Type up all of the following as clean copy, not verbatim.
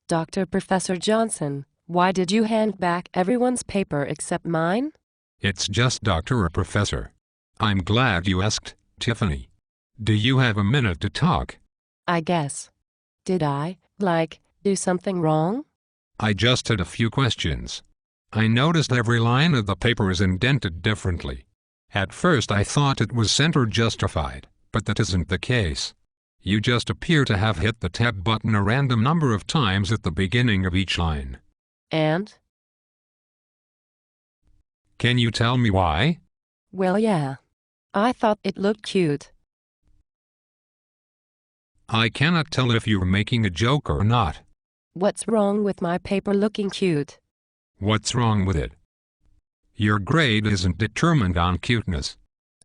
Dr. Professor Johnson, why did you hand back everyone's paper except mine? It's just Doctor or Professor. I'm glad you asked, Tiffany. Do you have a minute to talk? I guess. Did I, do something wrong? I just had a few questions. I noticed every line of the paper is indented differently. At first I thought it was sent or justified, but that isn't the case. You just appear to have hit the tab button a random number of times at the beginning of each line. And? Can you tell me why? Well, yeah. I thought it looked cute. I cannot tell if you're making a joke or not. What's wrong with my paper looking cute? What's wrong with it? Your grade isn't determined on cuteness.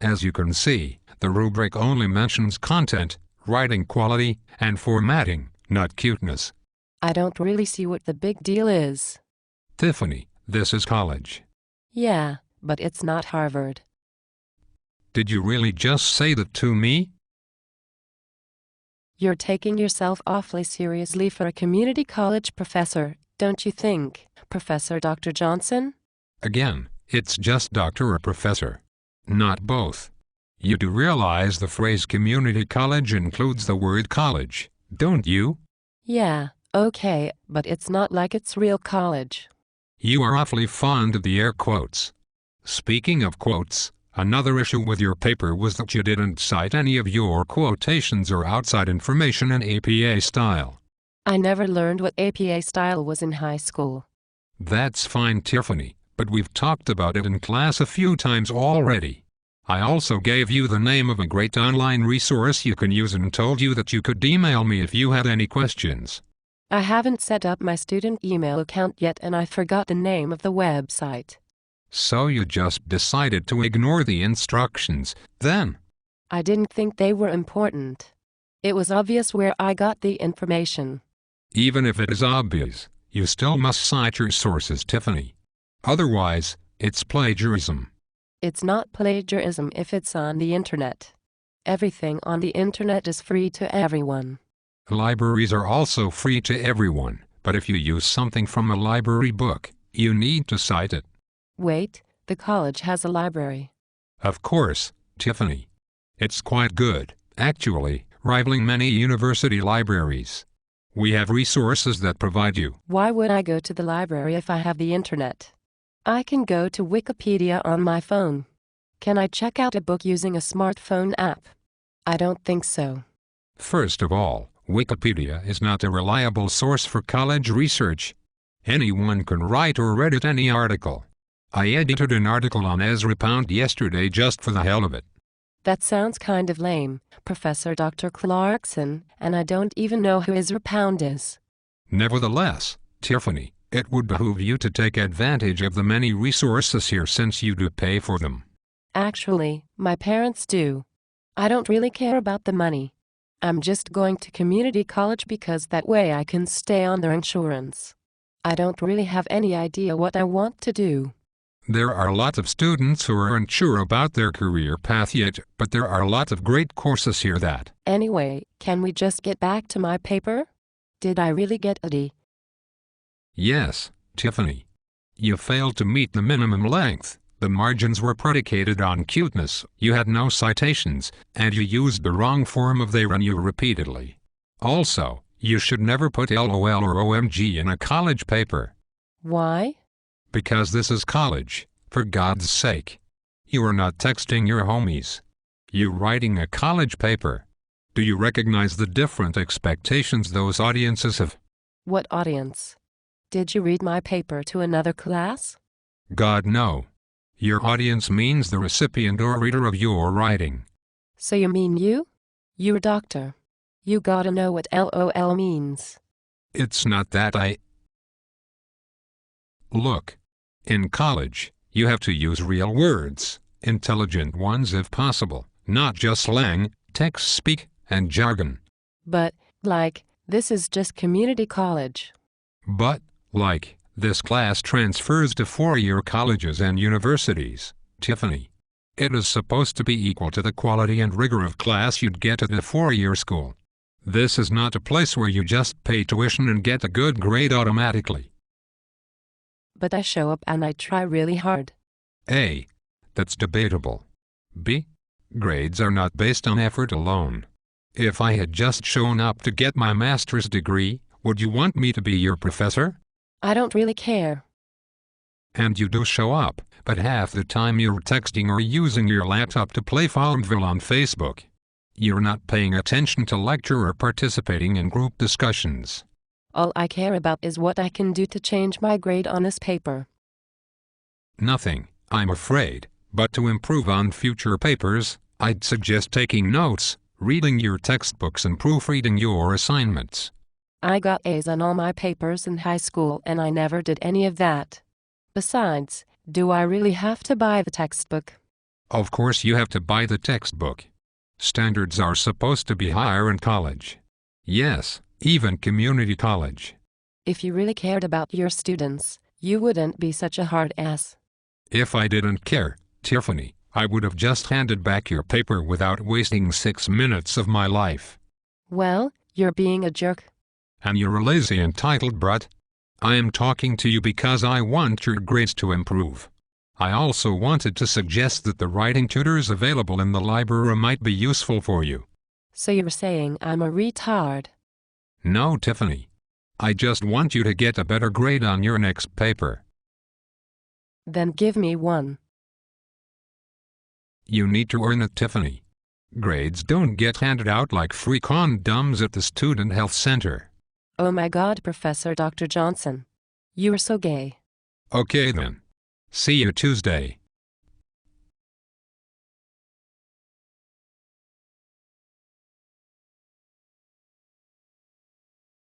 As you can see, the rubric only mentions content, writing quality, and formatting, not cuteness. I don't really see what the big deal is. Tiffany, this is college. Yeah, but it's not Harvard. Did you really just say that to me? You're taking yourself awfully seriously for a community college professor, don't you think, Professor Dr. Johnson? Again, it's just doctor or professor. Not both. You do realize the phrase community college includes the word college, don't you? Yeah, okay, but it's not like it's real college. You are awfully fond of the air quotes. Speaking of quotes, another issue with your paper was that you didn't cite any of your quotations or outside information in APA style. I never learned what APA style was in high school. That's fine, Tiffany, but we've talked about it in class a few times already. I also gave you the name of a great online resource you can use and told you that you could email me if you had any questions. I haven't set up my student email account yet and I forgot the name of the website. So you just decided to ignore the instructions, then? I didn't think they were important. It was obvious where I got the information. Even if it is obvious, you still must cite your sources, Tiffany. Otherwise, it's plagiarism. It's not plagiarism if it's on the internet. Everything on the internet is free to everyone. Libraries are also free to everyone, but if you use something from a library book, you need to cite it. Wait, the college has a library. Of course, Tiffany. It's quite good, actually, rivaling many university libraries. We have resources that provide you. Why would I go to the library if I have the internet? I can go to Wikipedia on my phone. Can I check out a book using a smartphone app? I don't think so. First of all, Wikipedia is not a reliable source for college research. Anyone can write or edit any article. I edited an article on Ezra Pound yesterday just for the hell of it. That sounds kind of lame, Professor Dr. Clarkson, and I don't even know who Ezra Pound is. Nevertheless, Tiffany, it would behoove you to take advantage of the many resources here since you do pay for them. Actually, my parents do. I don't really care about the money. I'm just going to community college because that way I can stay on their insurance. I don't really have any idea what I want to do. There are lots of students who are unsure about their career path yet, but there are lots of great courses here that... Anyway, can we just get back to my paper? Did I really get a D? Yes, Tiffany. You failed to meet the minimum length. The margins were predicated on cuteness, you had no citations, and you used the wrong form of they and you repeatedly. Also, you should never put LOL or OMG in a college paper. Why? Because this is college, for God's sake. You are not texting your homies. You're writing a college paper. Do you recognize the different expectations those audiences have? What audience? Did you read my paper to another class? God, no. Your audience means the recipient or reader of your writing. So you mean you? You're a doctor. You gotta know what LOL means. It's not that Look. In college, you have to use real words, intelligent ones if possible, not just slang, text speak, and jargon. But, this is just community college. But, this class transfers to four-year colleges and universities, Tiffany. It is supposed to be equal to the quality and rigor of class you'd get at a four-year school. This is not a place where you just pay tuition and get a good grade automatically. But I show up and I try really hard. A. That's debatable. B. Grades are not based on effort alone. If I had just shown up to get my master's degree, would you want me to be your professor? I don't really care. And you do show up, but half the time you're texting or using your laptop to play Farmville on Facebook. You're not paying attention to lecture or participating in group discussions. All I care about is what I can do to change my grade on this paper. Nothing, I'm afraid, but to improve on future papers, I'd suggest taking notes, reading your textbooks and proofreading your assignments. I got A's on all my papers in high school and I never did any of that. Besides, do I really have to buy the textbook? Of course you have to buy the textbook. Standards are supposed to be higher in college. Yes, even community college. If you really cared about your students, you wouldn't be such a hard ass. If I didn't care, Tiffany, I would have just handed back your paper without wasting 6 minutes of my life. Well, you're being a jerk. And you're a lazy entitled brat. I am talking to you because I want your grades to improve. I also wanted to suggest that the writing tutors available in the library might be useful for you. So you're saying I'm a retard? No, Tiffany. I just want you to get a better grade on your next paper. Then give me one. You need to earn it, Tiffany. Grades don't get handed out like free condoms at the Student Health Center. Oh my God, Professor Dr. Johnson. You are so gay. Okay then. See you Tuesday.